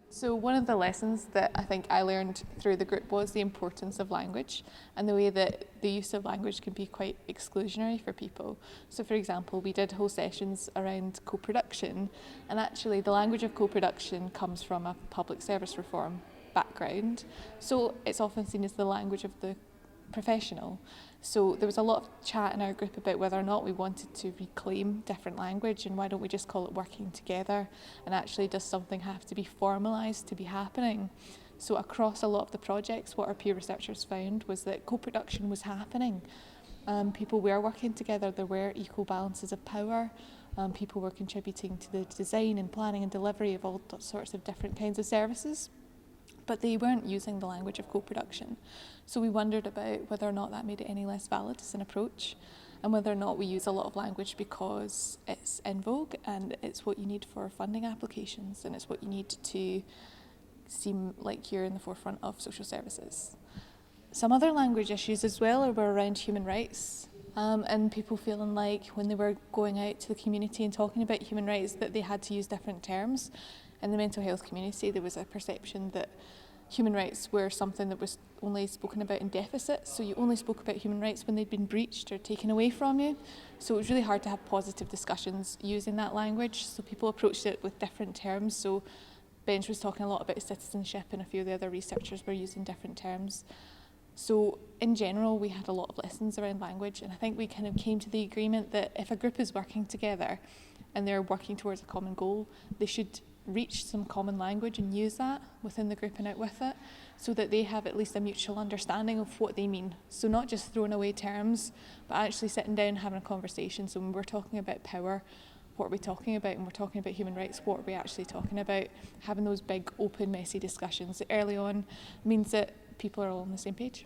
So one of the lessons that I think I learned through the group was the importance of language and the way that the use of language can be quite exclusionary for people. So for example, we did whole sessions around co-production, and actually the language of co-production comes from a public service reform background. So it's often seen as the language of the professional. So there was a lot of chat in our group about whether or not we wanted to reclaim different language, and why don't we just call it working together, and actually does something have to be formalised to be happening. So across a lot of the projects, what our peer researchers found was that co-production was happening. People were working together, there were equal balances of power, people were contributing to the design and planning and delivery of all sorts of different kinds of services, but they weren't using the language of co-production. So we wondered about whether or not that made it any less valid as an approach, and whether or not we use a lot of language because it's in vogue and it's what you need for funding applications, and it's what you need to seem like you're in the forefront of social services. Some other language issues as well were around human rights, and people feeling like when they were going out to the community and talking about human rights that they had to use different terms. In the mental health community, there was a perception that human rights were something that was only spoken about in deficit, so you only spoke about human rights when they'd been breached or taken away from you. So it was really hard to have positive discussions using that language, so people approached it with different terms. So Benj was talking a lot about citizenship, and a few of the other researchers were using different terms. So in general, we had a lot of lessons around language, and I think we kind of came to the agreement that if a group is working together and they're working towards a common goal, they should reach some common language and use that within the group and out with it, so that they have at least a mutual understanding of what they mean. So not just throwing away terms, but actually sitting down and having a conversation. So when we're talking about power, what are we talking about? And we're talking about human rights, what are we actually talking about? Having those big, open, messy discussions early on means that people are all on the same page.